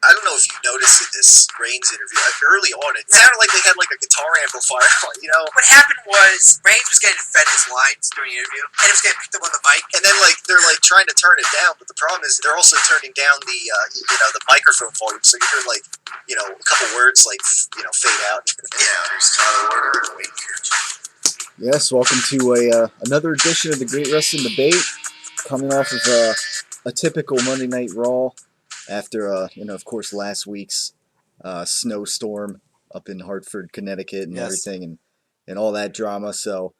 I don't know if you noticed in this Reigns interview, early on, it sounded like they had like a guitar amplifier. What happened was Reigns was getting fed his lines during the interview, and it was getting picked up on the mic. And then they're trying to turn it down, but the problem is they're also turning down the the microphone volume, so you hear a couple words fade out. Yeah, there's Tyler Warner and Wayne. Yes, welcome to another edition of the Great Wrestling Debate, coming off of a typical Monday Night Raw after, of course, last week's snowstorm up in Hartford, Connecticut, and everything, and all that drama. So,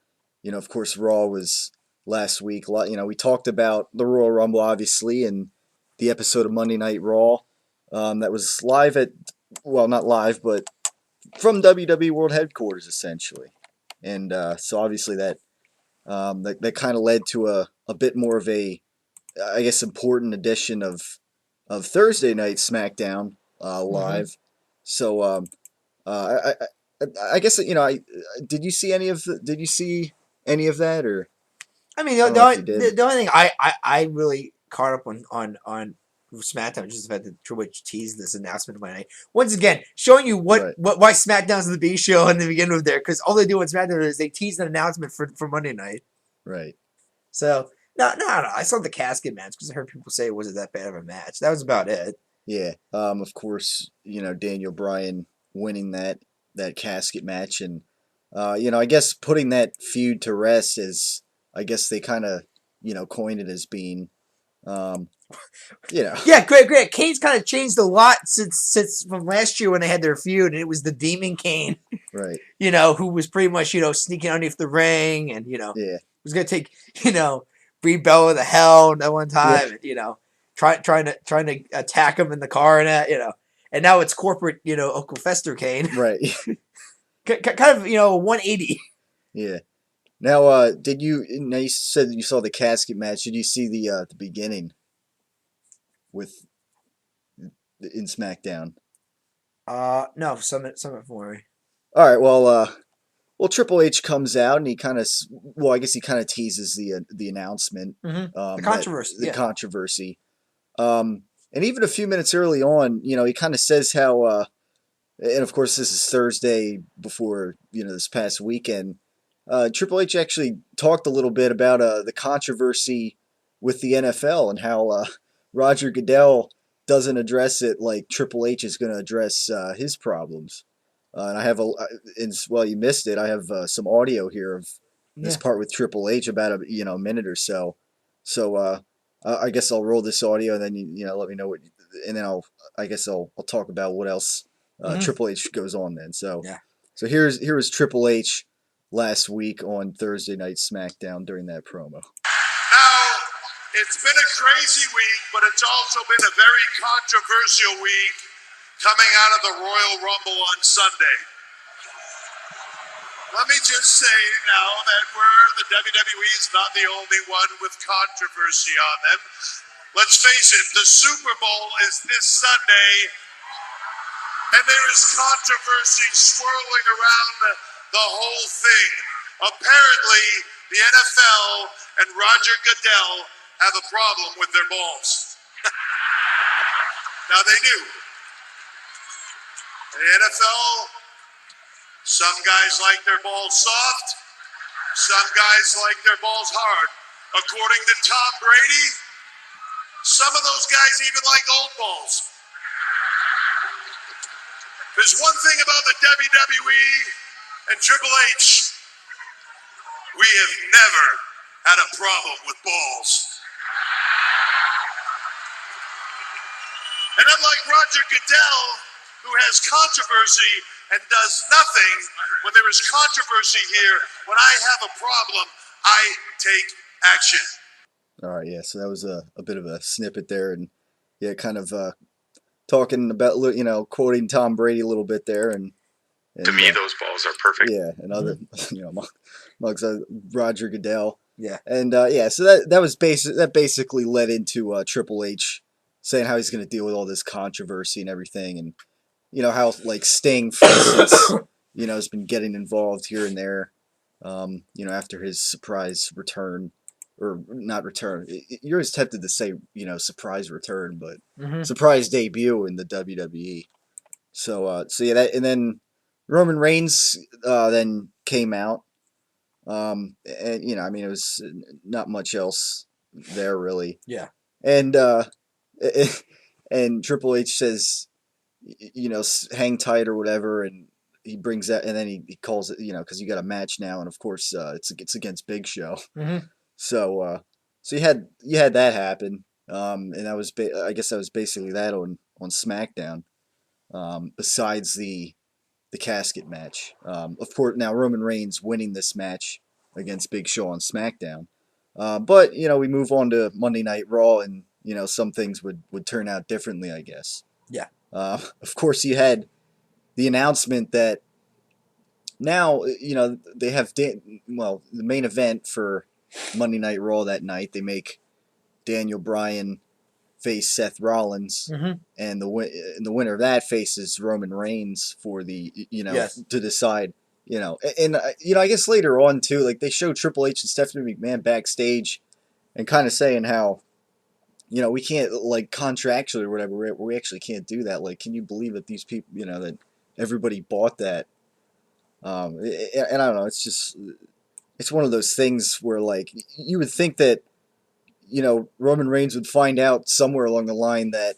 of course, Raw was last week. We talked about the Royal Rumble, obviously, and the episode of Monday Night Raw that was live not live, but from WWE World Headquarters, essentially. And so obviously that kind of led to a bit more of a, I guess, important edition of Thursday Night SmackDown live. Mm-hmm. So I guess did you see any of that, or? I mean, the only thing I really caught up on SmackDown was just the fact that Triple H teased this announcement Monday night. Once again, showing you why SmackDown's the B show in the beginning of there, because all they do on SmackDown is they tease an announcement for Monday night. Right. So no. I saw the casket match because I heard people say it wasn't that bad of a match. That was about it. Yeah. Of course, Daniel Bryan winning that casket match, and I guess putting that feud to rest, as I guess they kind of coined it as being. Yeah, great. Kane's kind of changed a lot since from last year when they had their feud, and it was the Demon Kane, right? Who was pretty much sneaking underneath the ring, and was gonna take Brie Bella to hell that one time, and trying to attack him in the car and that, and now it's corporate Uncle Fester Kane, right? kind of 180. Yeah. Now, you said you saw the casket match. Did you see the beginning in SmackDown? No, Summit for me. All right, well, Triple H comes out and he kind of, I guess he kind of teases the announcement, the controversy, controversy, and even a few minutes early on, he kind of says how, and of course this is Thursday before this past weekend. Triple H actually talked a little bit about the controversy with the NFL and how Roger Goodell doesn't address it like Triple H is going to address his problems. And I have you missed it. I have some audio here of this part with Triple H about a minute or so. So I guess I'll roll this audio and then let me know what, and then I'll talk about what else Triple H goes on then. So here was Triple H last week on Thursday Night SmackDown during that promo. Now, it's been a crazy week, but it's also been a very controversial week coming out of the Royal Rumble on Sunday. Let me just say now that the WWE is not the only one with controversy on them. Let's face it, the Super Bowl is this Sunday, and there is controversy swirling around the whole thing. Apparently, the NFL and Roger Goodell have a problem with their balls. Now, they do. The NFL, some guys like their balls soft, some guys like their balls hard. According to Tom Brady, some of those guys even like old balls. There's one thing about the WWE and Triple H, we have never had a problem with balls. And unlike Roger Goodell, who has controversy and does nothing when there is controversy here, when I have a problem, I take action. All right, yeah, so that was a bit of a snippet there, and kind of talking about, quoting Tom Brady a little bit there, and to me, those balls are perfect. Yeah, and other, amongst Roger Goodell. Yeah, and so that basically led into Triple H saying how he's going to deal with all this controversy and everything, and how Sting, for instance, has been getting involved here and there, after his surprise return or not return. You're always tempted to say, surprise return, but surprise debut in the WWE. So yeah, and then Roman Reigns then came out. And I mean, it was not much else there really. Yeah. And and Triple H says, hang tight or whatever, and he brings that, and then he calls it, because you got a match now, and of course it's against Big Show. So you had that happen, and that was I guess that was basically that on SmackDown. Besides the casket match, of course now Roman Reigns winning this match against Big Show on SmackDown. But we move on to Monday Night Raw, and some things would turn out differently, I guess. Yeah. Of course, you had the announcement that now they have the main event for Monday Night Raw that night. They make Daniel Bryan face Seth Rollins, and the winner of that faces Roman Reigns for the to decide. I guess later on too, like they show Triple H and Stephanie McMahon backstage, and kind of saying how, we can't, like, contractually or whatever, we actually can't do that. Like, can you believe that these people, that everybody bought that? And I don't know. It's just, it's one of those things where, like, you would think that, Roman Reigns would find out somewhere along the line that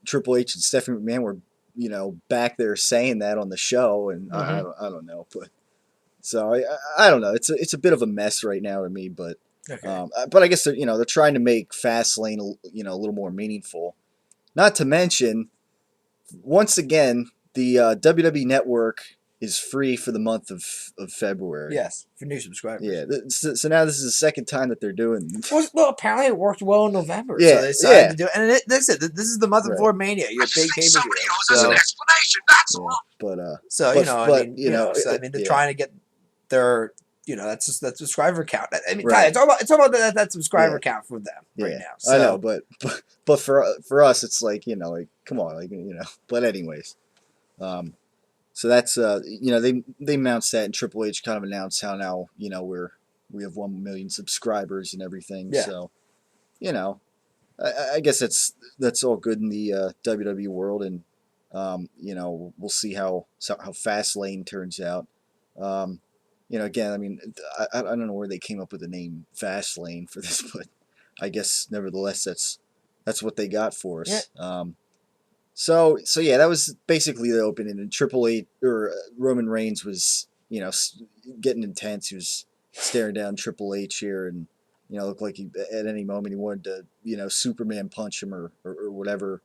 Triple H and Stephanie McMahon were, back there saying that on the show, and I don't know, but so I don't know. It's a bit of a mess right now to me, but but I guess they're trying to make Fastlane a little more meaningful. Not to mention, once again, the WWE Network is free for the month of February. Yes, for new subscribers. Yeah, so now this is the second time that they're doing. Well, apparently it worked well in November. Yeah, so they decided to do it. And this is the month of Lord Mania, your big pay-per-view. As an explanation, that's all. They're trying to get their, that's just that subscriber count. I mean, it's all about that subscriber count for them right now. So. I know, but for us, it's like, come on, like, But anyways, so that's they announced that, and Triple H kind of announced how now we have 1 million subscribers and everything. Yeah. So, I guess that's all good in the WWE world, and we'll see how Fastlane turns out. Again, I mean, I don't know where they came up with the name Fastlane for this, but I guess nevertheless that's what they got for us. Yeah. So yeah, that was basically the opening, and Roman Reigns was getting intense. He was staring down Triple H here, and looked like at any moment he wanted to Superman punch him or whatever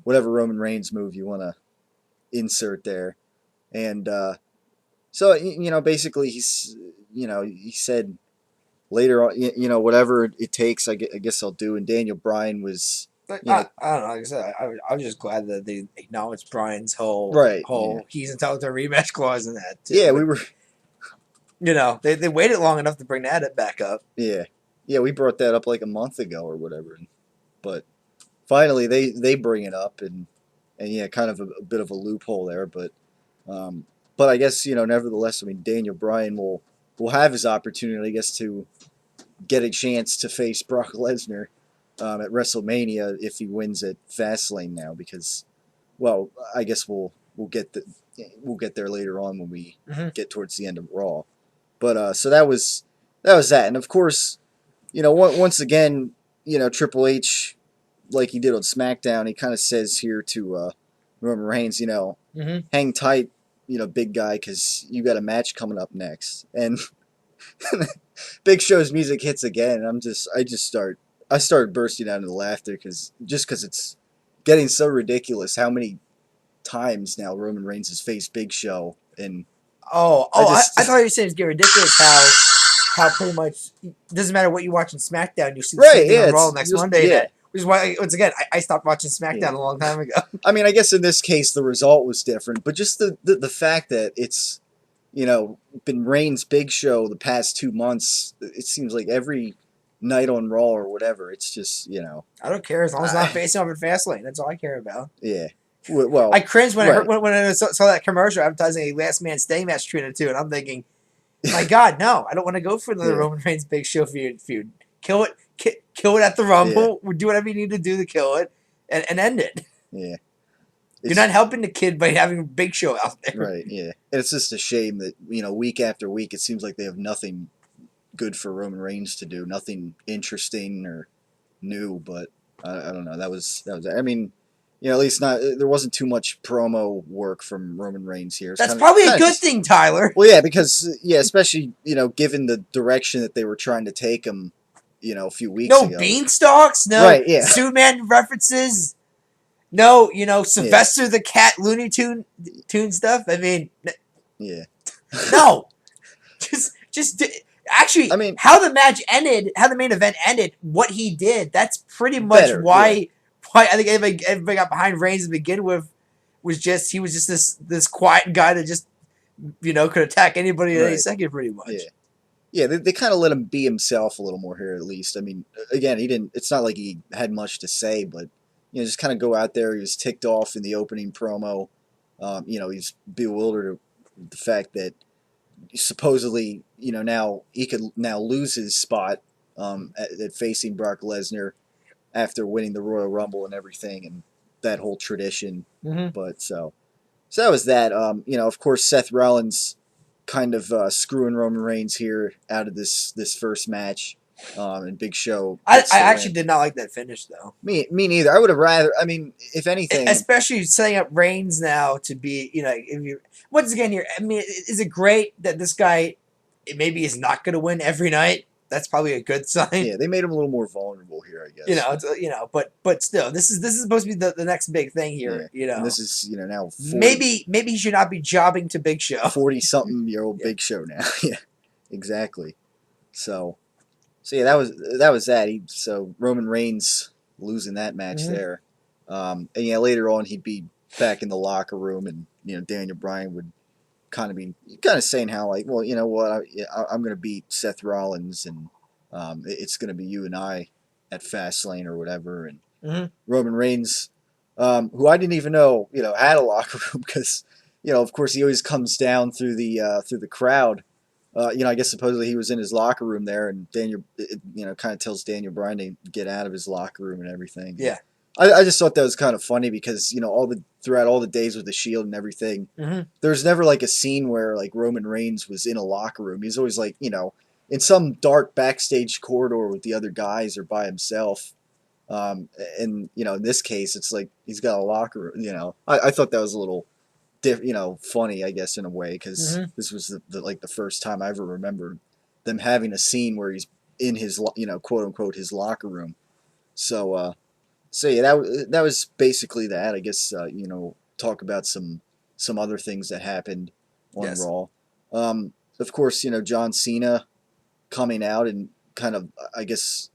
whatever Roman Reigns move you want to insert there, and so basically he's he said later on whatever it takes I guess I'll do, and Daniel Bryan was. I don't know. Like I said, I was just glad that they acknowledged Bryan's whole he's entitled to a rematch clause in that too. Yeah, we were. They waited long enough to bring that back up. Yeah, we brought that up like a month ago or whatever, but finally they bring it up, and yeah, kind of a bit of a loophole there, but I guess nevertheless, I mean, Daniel Bryan will have his opportunity, I guess, to get a chance to face Brock Lesnar. At WrestleMania if he wins at Fastlane now, because, well, I guess we'll get there later on when we get towards the end of Raw, but so that was that, and of course, once again, Triple H, like he did on SmackDown, he kind of says here to Roman Reigns, hang tight, big guy, because you got a match coming up next, and Big Show's music hits again, and I started bursting out into laughter because it's getting so ridiculous how many times now Roman Reigns has faced Big Show, and I thought you were saying it's getting ridiculous how pretty much doesn't matter what you watch on SmackDown, you see the same thing on Raw next Monday. Yeah. Which is why, once again, I stopped watching SmackDown a long time ago. I mean, I guess in this case the result was different, but just the fact that it's been Reigns Big Show the past 2 months, it seems like every night on Raw or whatever, it's just I don't care as long as it's not facing off in Fastlane. That's all I care about. Yeah. Well, I cringed when I saw that commercial advertising a Last Man Standing match between the two, and I'm thinking, my God, no, I don't want to go for another Roman Reigns Big Show feud. kill it at the Rumble. Do whatever you need to do to kill it, and end it. Yeah. You're not helping the kid by having Big Show out there. Right, yeah. And it's just a shame that, week after week, it seems like they have nothing good for Roman Reigns to do, nothing interesting or new, but I don't know. That was I mean, at least there wasn't too much promo work from Roman Reigns here. That's probably a good thing, Tyler. Well, yeah, because, especially, given the direction that they were trying to take him, a few weeks ago. No beanstalks, no right, yeah. Superman references. No, Sylvester the Cat Looney Tune stuff. I mean, yeah, no, just actually. I mean, how the match ended, how the main event ended, what he did. That's pretty much why I think everybody got behind Reigns to begin with. He was just this quiet guy that just could attack anybody at any second, pretty much. Yeah, they kind of let him be himself a little more here, at least. I mean, again, he didn't. It's not like he had much to say, but. Just kind of go out there. He was ticked off in the opening promo. He's bewildered at the fact that supposedly, now he could now lose his spot at facing Brock Lesnar after winning the Royal Rumble and everything, and that whole tradition. Mm-hmm. But so that was that. Of course, Seth Rollins kind of screwing Roman Reigns here out of this first match. And Big Show. I actually did not like that finish, though. Me neither. I would have rather. I mean, if anything, especially setting up Reigns now to be, if you once again here. I mean, is it great that this guy maybe is not going to win every night? That's probably a good sign. Yeah, they made him a little more vulnerable here, I guess. But still, this is supposed to be the next big thing here. Yeah. And this is now 40, maybe he should not be jobbing to Big Show. 40-something-year-old Big Show now. Yeah, exactly. So yeah, that was that. So Roman Reigns losing that match there, and later on he'd be back in the locker room, and Daniel Bryan would kind of saying how like, well, you know what, I'm going to beat Seth Rollins, and it's going to be you and I at Fastlane or whatever, and Roman Reigns, who I didn't even know had a locker room because of course he always comes down through the crowd. I guess supposedly he was in his locker room there, and Daniel, kind of tells Daniel Bryan to get out of his locker room and everything. Yeah, I just thought that was kind of funny because throughout all the days with the Shield and everything, there's never like a scene where like Roman Reigns was in a locker room. He's always like in some dark backstage corridor with the other guys or by himself. And in this case, it's like he's got a locker room. I thought that was a little. Funny, I guess, in a way, because this was the first time I ever remembered them having a scene where he's in his, quote unquote, his locker room. So yeah, that was basically that. I guess talk about some other things that happened on Raw. Of course, John Cena coming out and kind of, I guess,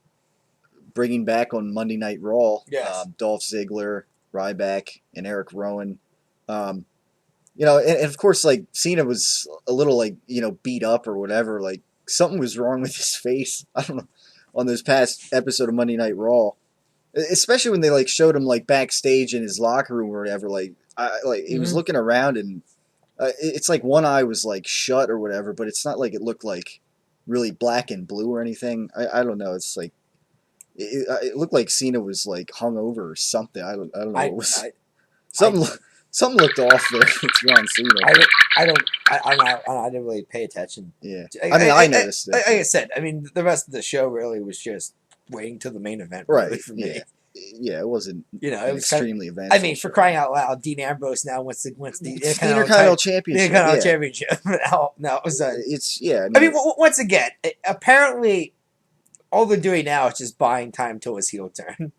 bringing back on Monday Night Raw. Yes. Dolph Ziggler, Ryback, and Eric Rowan. And of course, like, Cena was a little, like, beat up or whatever. Like, something was wrong with his face. I don't know. On this past episode of Monday Night Raw. Especially when they, like, showed him, like, backstage in his locker room or whatever. Like, he was looking around and it's like one eye was, like, shut or whatever. But it's not like it looked, like, really black and blue or anything. I don't know. It's like... It looked like Cena was, like, hungover or something. I don't know. It was... Something looked off there with John Cena. I didn't really pay attention. Yeah, I noticed that. Like I said, I mean, the rest of the show really was just waiting till the main event. Really, right? For me. Yeah, it wasn't. It was extremely eventful. I mean, for crying out loud, Dean Ambrose now wants the Intercontinental Championship. The Intercontinental Championship. No, it was. It's yeah. I mean, once again, apparently, all they're doing now is just buying time till his heel turn.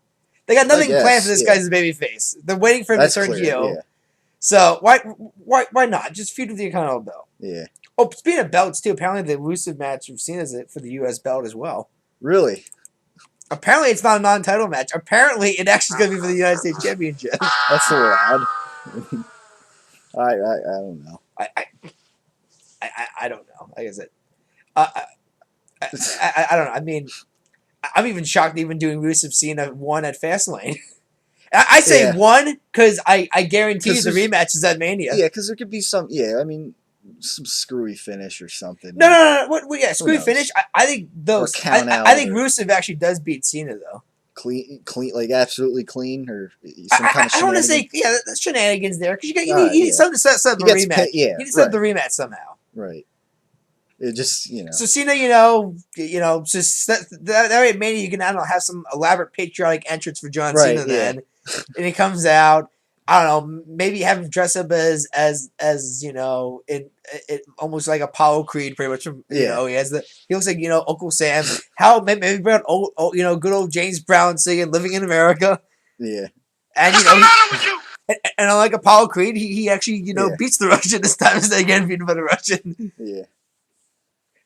They got nothing planned for this guy's baby face. They're waiting for him to turn heel. Yeah. So why not? Just feud with the Intercontinental belt. Yeah. Oh, speaking of belts too, apparently the elusive match we've seen is it for the U.S. belt as well. Really? Apparently it's not a non-title match. Apparently it actually is going to be for the United States Championship. That's a little odd. I don't know. I don't know. Like I said, I don't know. I mean, I'm even shocked even doing Rusev Cena 1 at Fastlane. I say 1 because I guarantee you the rematch is at Mania. Yeah, because there could be some. Yeah, I mean, some screwy finish or something. No. What screwy finish. I think those. I think Rusev actually does beat Cena though. Clean, like absolutely clean, or some kind of. I don't want to say that's shenanigans there because you need something to set up the rematch. You need to set up the rematch somehow. Right. It just So Cena, just that way Mania you can have some elaborate patriotic entrance for John Cena then, and he comes out. I don't know, maybe have him dress up as it almost like Apollo Creed, pretty much. He looks like Uncle Sam. How maybe bring out good old James Brown singing "Living in America." Yeah, and and unlike Apollo Creed, he actually beats the Russian this time instead of getting beaten by the Russian. Yeah.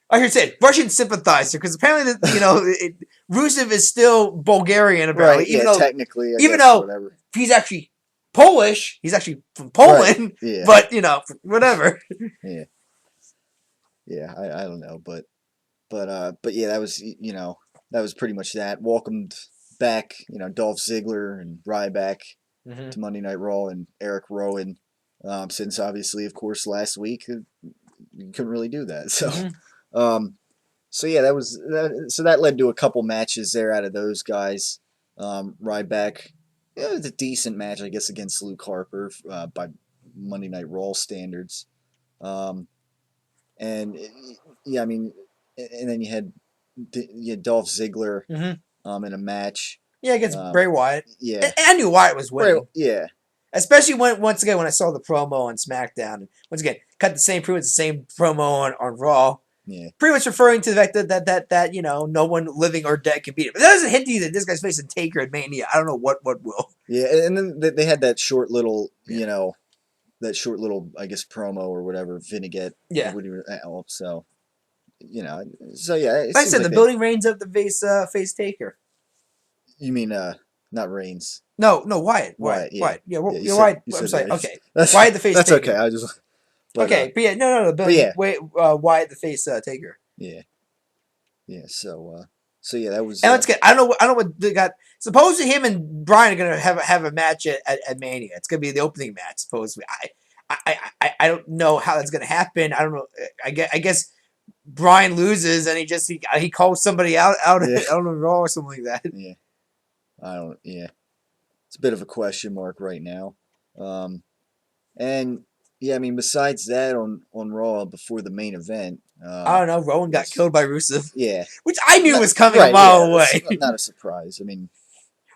I should say Russian sympathizer because apparently Rusev is still Bulgarian apparently, even though technically, whatever. He's actually Polish. He's actually from Poland, but whatever. Yeah, I don't know, but yeah, that was pretty much that. Welcomed back, Dolph Ziggler and Ryback to Monday Night Raw and Eric Rowan. Since obviously, of course, last week you couldn't really do that, so. So yeah, that led to a couple matches there out of those guys. Ryback. Yeah, it was a decent match, I guess, against Luke Harper by Monday Night Raw standards. And then you had Dolph Ziggler in a match. Yeah, against Bray Wyatt. Yeah. And I knew Wyatt was winning. Yeah. Especially once again when I saw the promo on SmackDown. And once again, cut the same promo on Raw. Yeah. Pretty much referring to the fact that no one living or dead can beat him. But that doesn't hint to you that this guy's facing Taker at Mania. I don't know what will. Yeah, and then they had that short little, I guess, promo or whatever, vignette. Yeah. So, so yeah. Like I said, the building Reigns up the face Taker. You mean not Reigns? No, Wyatt. Wyatt. Yeah, Wyatt. I'm sorry. Okay. Wyatt the face that's Taker. Okay. I just. But yeah, no. Wyatt the face Taker. Yeah. Yeah. So yeah, that was. And let's get. I don't know what they got. Supposedly him and Bryan are gonna have a match at Mania. It's gonna be the opening match. Supposedly, I don't know how that's gonna happen. I don't know. I guess Bryan loses and he calls somebody out on Raw or something like that. Yeah. Yeah. It's a bit of a question mark right now. And. Yeah, I mean, besides that, on Raw before the main event, I don't know. Rowan got killed by Rusev. Yeah, which I knew was coming a mile away. Not a surprise. I mean,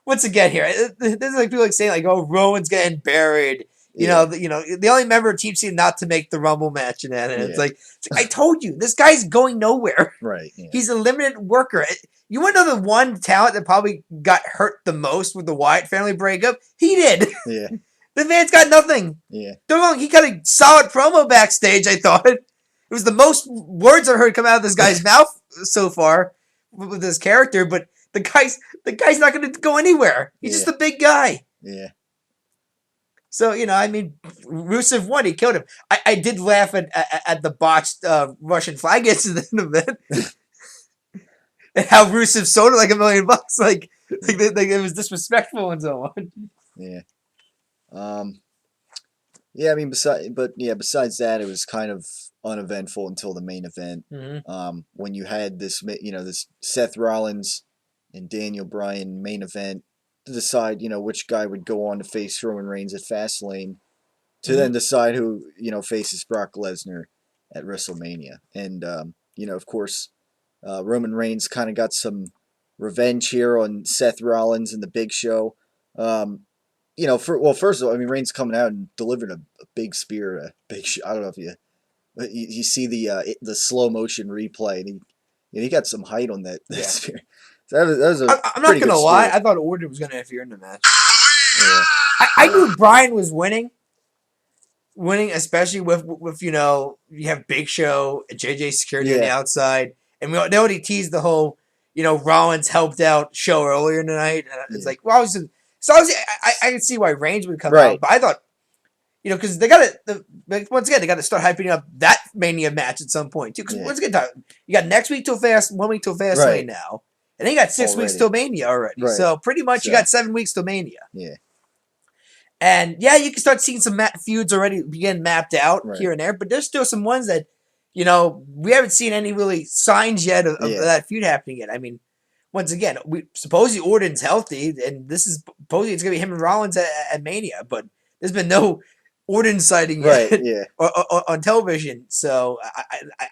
once again, here this is like people saying "Oh, Rowan's getting buried." The only member of Team C not to make the Rumble match, and it's like I told you, this guy's going nowhere. Right. Yeah. He's a limited worker. You want to know the one talent that probably got hurt the most with the Wyatt family breakup? He did. Yeah. The man's got nothing. Yeah. Don't get me wrong, he got a solid promo backstage, I thought. It was the most words I've heard come out of this guy's mouth so far with this character, but the guy's not going to go anywhere. He's just a big guy. Yeah. So, Rusev won. He killed him. I did laugh at the botched Russian flag incident of it. And how Rusev sold it like $1 million. Like it was disrespectful and so on. Yeah. Yeah, I mean, besides that, it was kind of uneventful until the main event. Mm-hmm. When you had this, this Seth Rollins and Daniel Bryan main event to decide, which guy would go on to face Roman Reigns at Fastlane, to then decide who, faces Brock Lesnar at WrestleMania. And, of course, Roman Reigns kind of got some revenge here on Seth Rollins and the Big Show. First of all, I mean, Reigns coming out and delivered a big spear, a big. I don't know if you see the slow motion replay, and he got some height on that spear. So that was I'm not gonna lie, I thought Orton was gonna interfere in the match. Yeah. I knew Bryan was winning, especially with you have Big Show and JJ Security on the outside, and they already teased the whole Rollins helped out show earlier tonight. It's like So I can see why Reigns would come out, but I thought, because they got to once again they got to start hyping up that Mania match at some point too. Because once again, you got next week till 1 week till Fastlane now, and then you got 6 weeks till Mania already. Right. So pretty much you got 7 weeks till Mania. Yeah. And yeah, you can start seeing some feuds already begin mapped out here and there, but there's still some ones that, we haven't seen any really signs yet of that feud happening yet. I mean, once again, we supposedly Orton's healthy, and this is supposedly it's going to be him and Rollins at Mania, but there's been no Orton sighting yet on television. So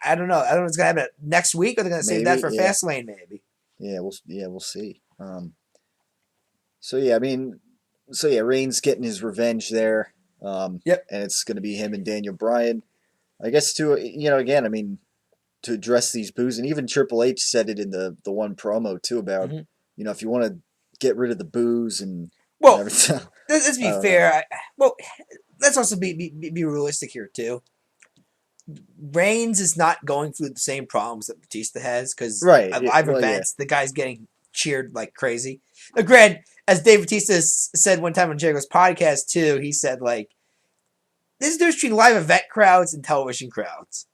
I don't know. I don't know what's going to happen next week, or they're going to save that for Fastlane, maybe. Yeah, we'll see. Reigns getting his revenge there. And it's going to be him and Daniel Bryan. I guess to address these boos, and even Triple H said it in the one promo too about if you want to get rid of the boos and everything. Let's be fair. Let's also be realistic here too. Reigns is not going through the same problems that Batista has because at live events the guy's getting cheered like crazy. Now, granted, as Dave Batista said one time on Jericho's podcast too, he said like, "There's a difference between live event crowds and television crowds.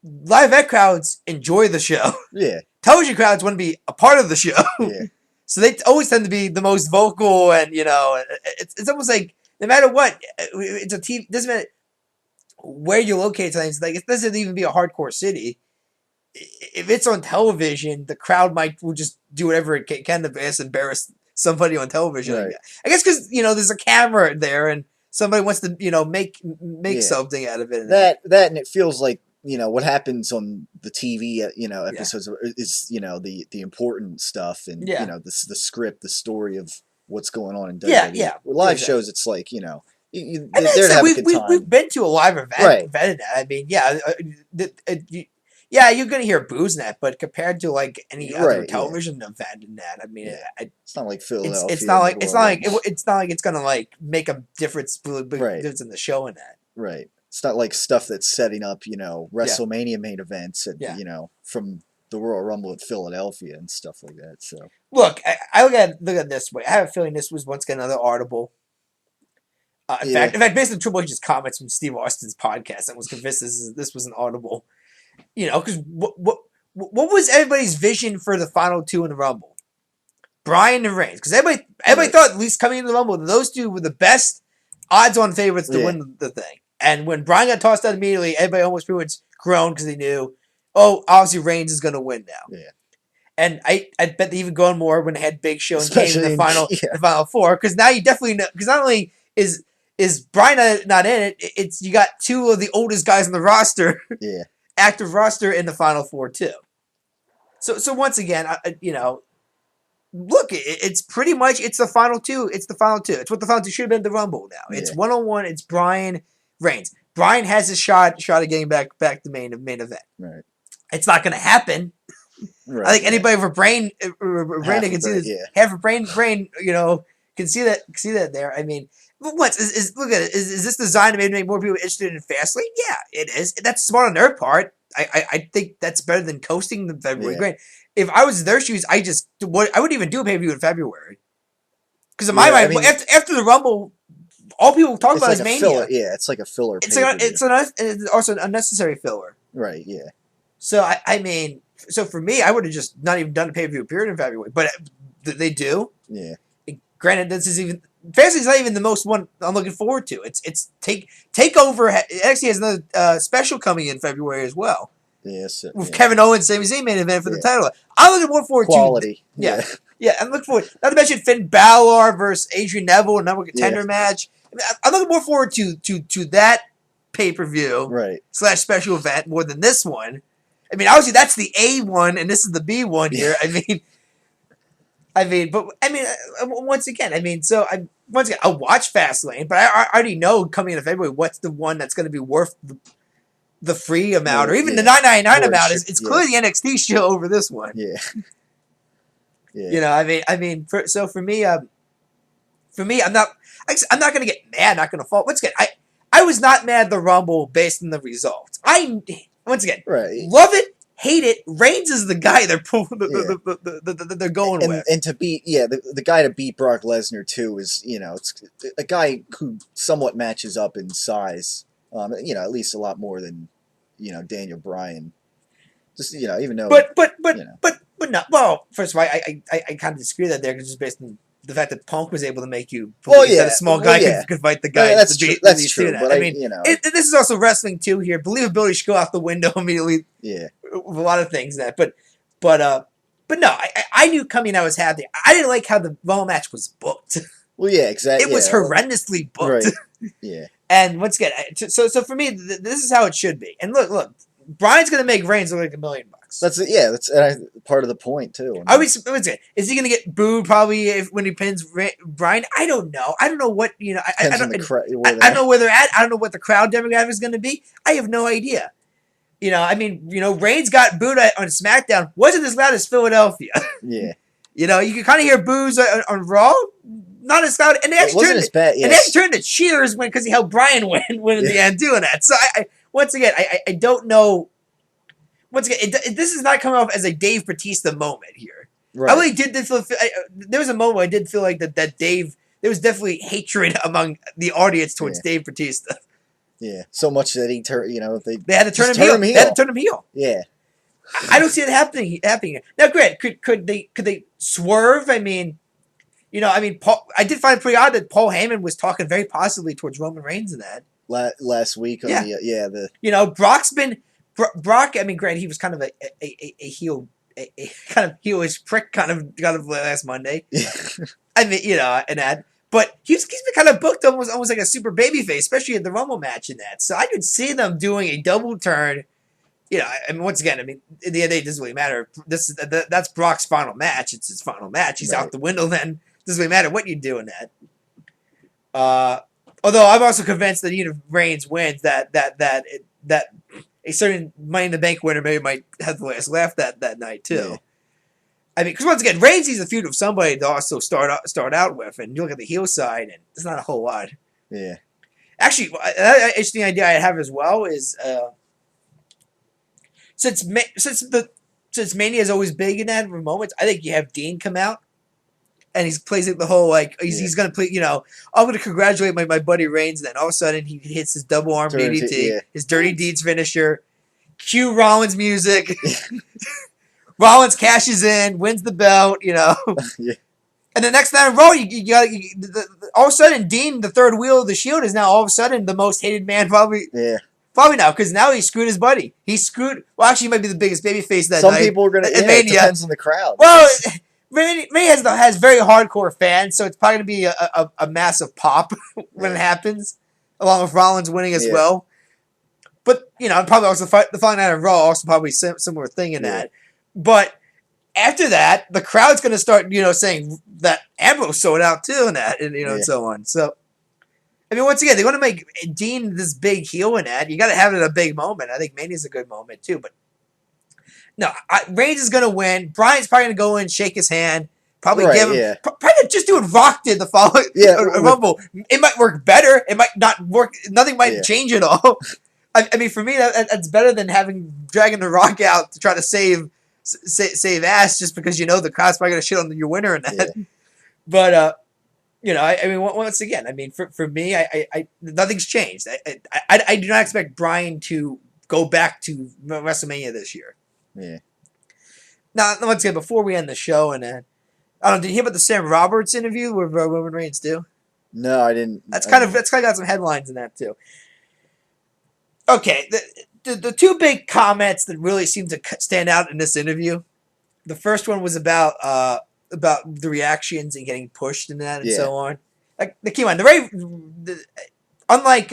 Live event crowds enjoy the show. Yeah. Television crowds want to be a part of the show. Yeah. So they always tend to be the most vocal, and it's almost like no matter what, it's a TV. Doesn't matter where you're located. Things like it doesn't even be a hardcore city. If it's on television, the crowd will just do whatever it can to embarrass somebody on television. Right. I guess because there's a camera there and somebody wants to make something out of it. That and it feels like what happens on the TV episodes is the important stuff and the script, the story of what's going on in WWE. Yeah. Live shows, it's like they're to have a good time. We've been to a live event. Right. I mean, you're gonna hear boos in that, but compared to like any other television event in that, I mean, it's not like Philadelphia. It's not like it's gonna like make a difference in the show in that. Right. It's not like stuff that's setting up, WrestleMania main events at, from the Royal Rumble at Philadelphia and stuff like that. So look, I look at it this way. I have a feeling this was once again another audible. In fact, based on Triple H's comments from Steve Austin's podcast, I was convinced this was an audible. Because what was everybody's vision for the final two in the Rumble? Bryan and Reigns. Because everybody thought, at least coming into the Rumble, those two were the best odds-on favorites to win the thing. And when Bryan got tossed out immediately, everybody almost pretty much groaned because they knew, obviously Reigns is going to win now. Yeah. And I bet they even groaned more when they had Big Show and came in the final four. Because now you definitely know. Because not only is Bryan not in it, it's you got two of the oldest guys on the roster. Yeah. Active roster in the final four too. So once again, look, it's pretty much it's the final two. It's the final two. It's what the final two should have been the Rumble now. It's 1-on-1. It's Bryan Reigns. Bryan has a shot at getting back to main event. Right. It's not going to happen. Right. I think anybody with a brain that can see this, half a brain, can see that there. I mean, look at it. Is this designed to maybe make more people interested in Fastlane? Yeah, it is. That's smart on their part. I think that's better than coasting the February. Yeah. Great. If I was in their shoes, I wouldn't even do a pay-per-view in February. Because in my mind, after the Rumble, all people talk about is Mania. Filler. Yeah, it's like a filler. It's also an unnecessary filler. Right. Yeah. So I mean, for me, I would have just not even done a pay-per-view period in February. But they do. Yeah. Granted, this is even Fastlane's not even the most one I'm looking forward to. It's Takeover. It actually has another special coming in February as well. Yes. With Kevin Owens, Sami Zayn main event for the title. I'm looking more forward quality. to I'm looking forward. Not to mention Finn Balor versus Adrian Neville, another contender match. I'm looking more forward to that pay-per-view / special event more than this one. I mean, obviously that's the A one, and this is the B one here. Once again, I'll watch Fastlane, but I already know coming into February what's the one that's going to be worth the free amount, or even the $9.99 amount. It's clearly the NXT show over this one. Yeah. For me, I'm not going to get mad. Not going to fault. Once again, I was not mad at the Rumble based on the results. Love it. Hate it. Reigns is the guy they're they're going with, and to beat the guy to beat Brock Lesnar too is it's a guy who somewhat matches up in size, at least a lot more than Daniel Bryan. Just even though, but no. Well, first of all, I kind of disagree that there because just based on the fact that Punk was able to make you Well, believe that yeah. a small Well, guy yeah. could fight the guy. Yeah, that's true. That's true. That. But I mean, this is also wrestling too. Here, believability should go out the window immediately. Yeah. With a lot of things that, but no, I knew coming. I was happy. I didn't like how the Raw match was booked. Well, yeah, exactly. It was horrendously booked. Right. Yeah. And once again, so for me, this is how it should be. And look, Bryan's gonna make Reigns look like $1 million. That's part of the point too. Is he gonna get booed probably when he pins Bryan? I don't know. I don't know what I don't know where they're at. I don't know what the crowd demographic is gonna be. I have no idea. Reigns got booed on SmackDown. Wasn't as loud as Philadelphia. Yeah. You can kind of hear boos on Raw. Not as loud, and they actually turned to cheers because he helped Bryan win in the end doing that. So I don't know. Once again, this is not coming off as a Dave Bautista moment here. Right. I really did feel. There was a moment where I did feel like that Dave. There was definitely hatred among the audience towards Dave Bautista. Yeah, so much that he turned. They had to turn him heel. They had to turn him heel. Yeah. I don't see it happening now. Grant, could they swerve? Paul, I did find it pretty odd that Paul Heyman was talking very positively towards Roman Reigns in that last week. Brock's been Brock. Granted, he was kind of a heel, a kind of heelish prick kind of last Monday. And that. But he's been kind of booked almost like a super babyface, especially at the Rumble match in that. So I could see them doing a double turn. Once again, in the end of the day, it doesn't really matter. That's Brock's final match. It's his final match. He's out the window then. Doesn't really matter what you do in that. Although I'm also convinced that even if Reigns wins, that a certain Money in the Bank winner maybe might have the last laugh that night too. Yeah. Because once again, Reigns needs a feud with somebody to also start out with, and you look at the heel side, and it's not a whole lot. Yeah. Actually, an interesting idea I have as well is since Mania is always big in that moments, I think you have Dean come out. And he plays it the whole he's gonna play. I'm gonna congratulate my buddy Reigns. And then all of a sudden he hits his double arm DDT, his Dirty Deeds finisher. Cue Rollins music. Rollins cashes in, wins the belt. Yeah. And the next time in Raw, you got all of a sudden Dean, the third wheel of the Shield, is now all of a sudden the most hated man probably. Yeah. Probably now, because now he screwed his buddy. He screwed. Well, actually, he might be the biggest babyface that night. Some people are gonna. It depends on the crowd. Well. Ray has very hardcore fans, so it's probably going to be a massive pop when it happens, along with Rollins winning as well. But, probably also the following night of Raw, also probably similar thing in that. But after that, the crowd's going to start, saying that Ambrose sold out too and that, and so on. So, once again, they want to make Dean this big heel in that. You got to have it at a big moment. I think Mania's a good moment too, but no, Reigns is going to win. Bryan's probably going to go in, shake his hand, probably give him. Probably just do what Rock did the following Rumble. It might work better. It might not work. Nothing might change at all. For me, that's better than dragging the Rock out to try to save ass just because the crowd's probably going to shit on your winner in that. Yeah. But once again, for me, I nothing's changed. I do not expect Bryan to go back to WrestleMania this year. Yeah. Now, once again, before we end the show, and I don't know, did you hear about the Sam Roberts interview with Roman Reigns too? No, I didn't. That's kind of got some headlines in that too. Okay, the two big comments that really seem to stand out in this interview. The first one was about the reactions and getting pushed and that and so on. Keep on unlike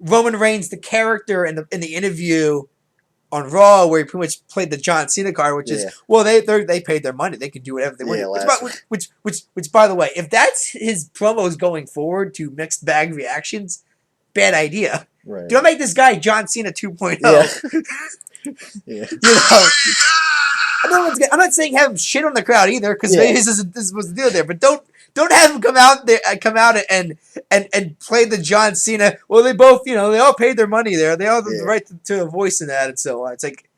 Roman Reigns, the character in the interview on Raw, where he pretty much played the John Cena card, which is they paid their money, they can do whatever they want. Which by the way, if that's his promos going forward to mixed bag reactions, bad idea. Right. Do not make this guy John Cena 2.0. Yeah. I'm not saying have him shit on the crowd either, because maybe this was the deal there. But don't have him come out and play the John Cena. Well, they both, they all paid their money there. They all have the right to a voice in that and so on. It's like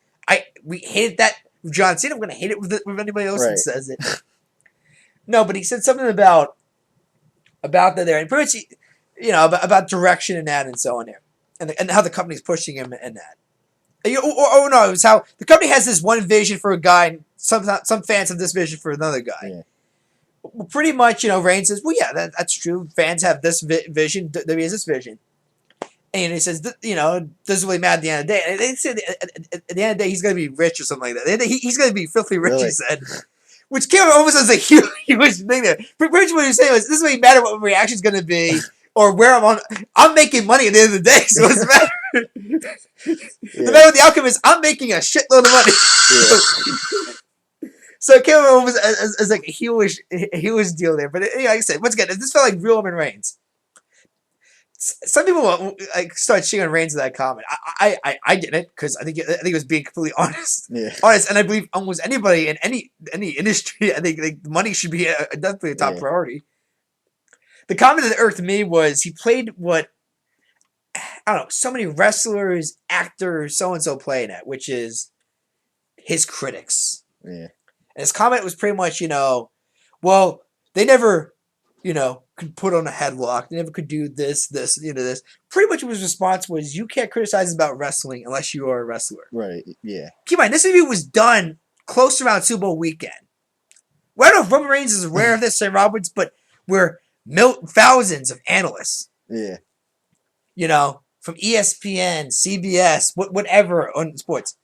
we hated that with John Cena. We're gonna hate it with anybody else that says it. No, but he said something about that there, and pretty much, about direction and that and so on there, and how the company's pushing him and that. No, it was how the company has this one vision for a guy, and some fans have this vision for another guy. Yeah. pretty much, Reigns says, well, yeah, that's true. Fans have this vision. WWE has this vision. And he says, it doesn't really matter at the end of the day. And they said at the end of the day, he's going to be rich or something like that. He's going to be filthy rich, Really? he said. Which came almost as a huge thing there. Pretty much what he was saying was, this doesn't really matter what my reaction's going to be or where I'm on. I'm making money at the end of the day, so it doesn't matter. No matter what the outcome is, I'm making a shitload of money. Yeah. So it came almost as like a heelish deal there. But like I said, once again, this felt like real Roman Reigns. Some people start cheering on Reigns in that comment. I didn't, because I think it was being completely honest. Yeah. Honest, and I believe almost anybody in any industry, I think money should be definitely a top priority. The comment that irked me was he played what, I don't know, so many wrestlers, actors, so and so playing at, which is his critics. Yeah. And his comment was pretty much, well, they never, could put on a headlock. They never could do this. Pretty much his response was, you can't criticize about wrestling unless you are a wrestler. Right, yeah. Keep in mind, this interview was done close around Super Bowl weekend. Well, I don't know if Roman Reigns is aware of this, Sam Roberts, but we're thousands of analysts. Yeah. From ESPN, CBS, whatever on sports.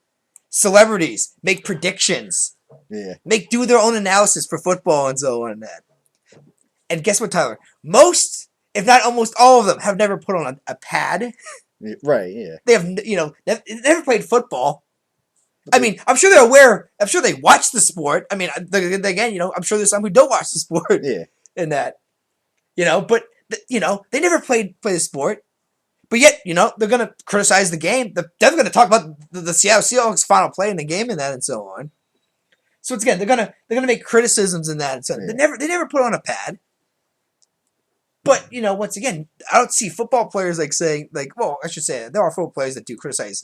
Celebrities make predictions. Yeah. Do their own analysis for football and so on and that. And guess what, Tyler? Most, if not almost all of them, have never put on a pad. Right, yeah. They have, never played football. I mean, I'm sure they're aware. I'm sure they watch the sport. I mean, again, I'm sure there's some who don't watch the sport. Yeah. In that, but they never played the sport. But yet, they're gonna criticize the game. They're definitely gonna talk about the Seattle Seahawks final play in the game and that and so on. So it's, again, they're gonna make criticisms in that and so on. They never put on a pad. But, once again, I don't see football players saying, well, I should say there are football players that do criticize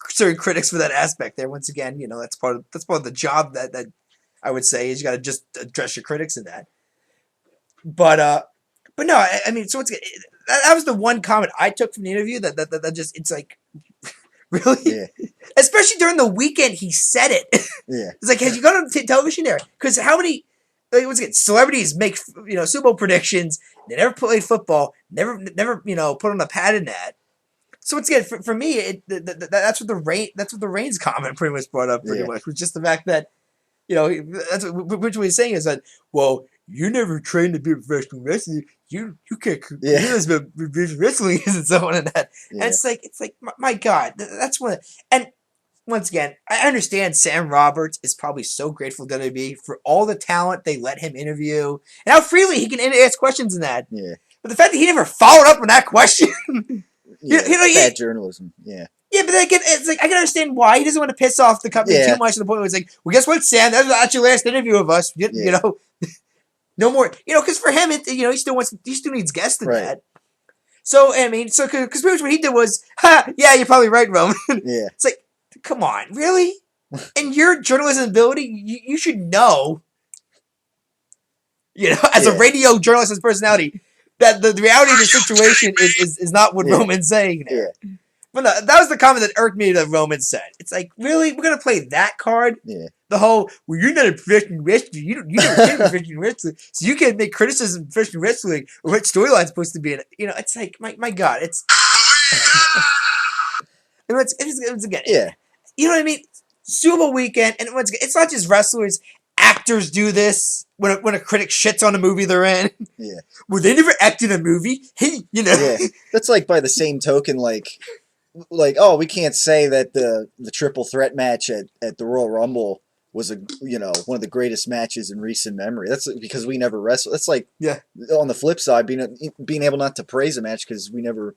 certain critics for that aspect there. Once again, that's part of the job that I would say is you got to just address your critics in that. But no, I mean, so that was the one comment I took from the interview that just, it's like, really? Yeah. Especially during the weekend, he said it. Yeah. It's like, have you gone on television there? Because how many, once again, celebrities make, Super Bowl predictions. They never played football. Never, put on a pad in that. So once again, for me, that's what the Reigns comment pretty much brought up. Pretty much was just the fact that, that's what he's saying is that, well, you never trained to be a professional wrestler. You can't realize what wrestling is and so on and that. Yeah. And it's like my God, that's what. And once again, I understand Sam Roberts is probably so grateful to WWE for all the talent they let him interview and how freely he can ask questions in that. Yeah. But the fact that he never followed up on that question, bad journalism. Yeah. Yeah, but again, it's like I can understand why he doesn't want to piss off the company too much to the point where it's like, well, guess what, Sam? That's your last interview of us. You know, no more. Because for him, he still needs guests in that. So I mean, because pretty much what he did was, yeah, you're probably right, Roman. Yeah. It's like, come on, really? In your journalism ability, you should know. As a radio journalist's personality, that the reality of the situation is not what Roman's saying there. Yeah. But no, that was the comment that irked me that Roman said. It's like, really? We're going to play that card? Yeah. The whole, well, you're not a professional wrestler. You never been a professional wrestler. So you can't make criticism of professional wrestling or what storyline's supposed to be in it. It's like, my God, it's... it's again... Yeah. You know what I mean? Super Bowl weekend, and once again, it's not just wrestlers. Actors do this when a critic shits on a movie they're in. Yeah. Well, they never acted in a movie. Hey, Yeah. That's like by the same token, like, oh, we can't say that the triple threat match at the Royal Rumble was one of the greatest matches in recent memory. That's because we never wrestled. That's like on the flip side, being able not to praise a match because we never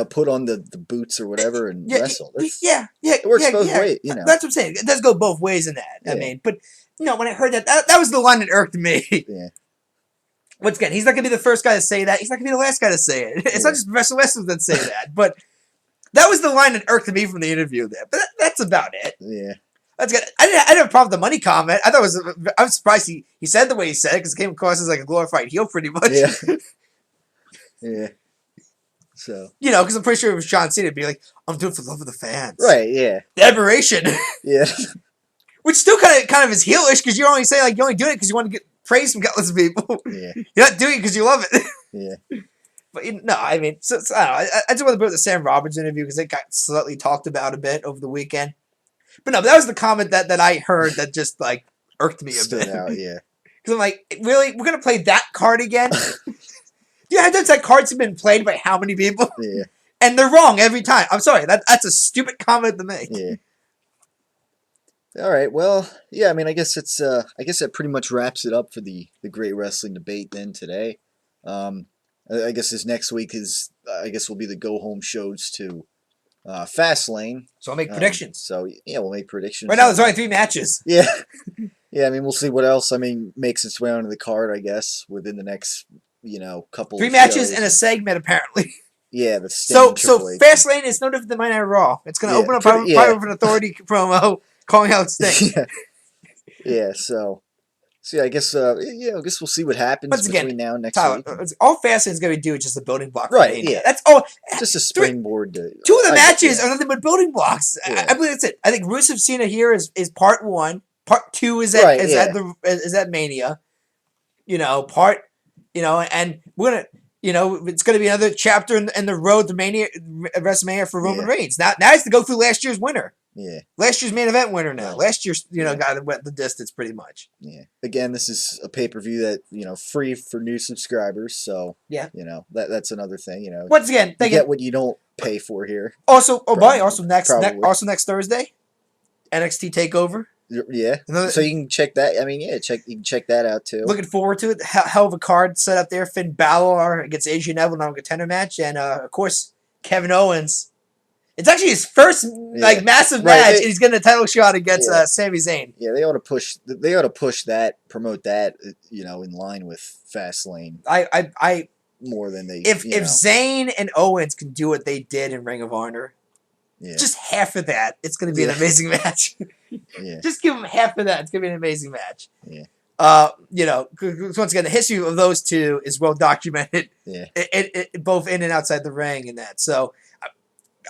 put on the boots or whatever and wrestle. It works both ways. That's what I'm saying. It does go both ways in that. Yeah. I mean, but when I heard that was the line that irked me. Yeah. Once again, he's not going to be the first guy to say that. He's not going to be the last guy to say it. It's not just professional wrestlers that say that, but. That was the line that irked me from the interview there. But that's about it. Yeah. That's good. I didn't have a problem with the money comment. I was surprised he said the way he said it because it came across as like a glorified heel pretty much. Yeah. Yeah. So. Because I'm pretty sure it was John Cena, it'd be like, I'm doing it for the love of the fans. Right, yeah. The admiration. Yeah. Which still kind of is heelish because you're only saying like you're only doing it because you want to get praise from countless people. Yeah. You're not doing it because you love it. Yeah. But no, I mean, so I don't know. I just want to put the Sam Roberts interview because it got slightly talked about a bit over the weekend. But no, that was the comment that I heard that just like irked me a Stood bit. out, yeah. Because I'm like, really? We're going to play that card again? Do you have that cards have been played by how many people? Yeah. And they're wrong every time. I'm sorry. That's a stupid comment to make. Yeah. All right. Well, yeah. I mean, I guess it's. I guess that pretty much wraps it up for the great wrestling debate then today. I guess this next week is. I guess will be the go home shows to Fastlane. So I'll make predictions. So yeah, we'll make predictions. Right now, there's only 3 matches. Yeah. Yeah. I mean, we'll see what else. I mean, makes its way onto the card. I guess within the next couple. 3 of matches shows. and a segment apparently. Yeah, the so Fastlane is no different than Monday Night Raw. It's going to open up probably with an authority promo calling out Sting. Yeah. So yeah, I guess I guess we'll see what happens between now and next week. All Fastlane's going to do is just a building block. Right. Yeah. That's all. Just a springboard. 2 of the matches are nothing but building blocks. Yeah. I believe that's it. I think Rusev Cena here is part 1. Part 2 is at Mania. And we're gonna. It's going to be another chapter in the road to Mania, WrestleMania for Roman Reigns. Now he has to go through last year's winner. Yeah. Last year's main event winner now. Right. Last year's, got went the distance pretty much. Yeah. Again, this is a pay-per-view that, free for new subscribers. So, yeah. That's another thing, Once again, you get what you don't pay for here. Also, next Thursday, NXT TakeOver. Yeah. So you can check that. I mean, you can check that out too. Looking forward to it. Hell of a card set up there. Finn Balor against AJ Neville, non contender match, and of course Kevin Owens. It's actually his first massive match, and he's getting a title shot against Sami Zayn. Yeah, they ought to push. They ought to push that, promote that. In line with Fastlane. I more than they. If Zayn and Owens can do what they did in Ring of Honor. Yeah. Just half of that, it's going to be an amazing match. Yeah. Just give them half of that, it's going to be an amazing match. Yeah. Once again, the history of those two is well documented. Yeah. It both in and outside the ring and that. So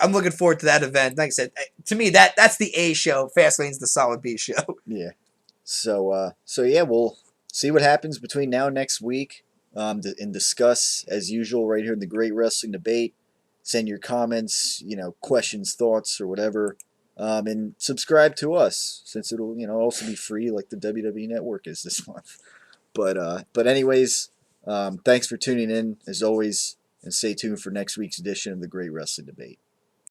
I'm looking forward to that event. Like I said, to me that's the A show. Fastlane's the solid B show. Yeah. So yeah, we'll see what happens between now and next week. And discuss as usual right here in the Great Wrestling Debate. Send your comments, questions, thoughts, or whatever, and subscribe to us since it'll, also be free like the WWE Network is this month. But anyways, thanks for tuning in as always, and stay tuned for next week's edition of the Great Wrestling Debate.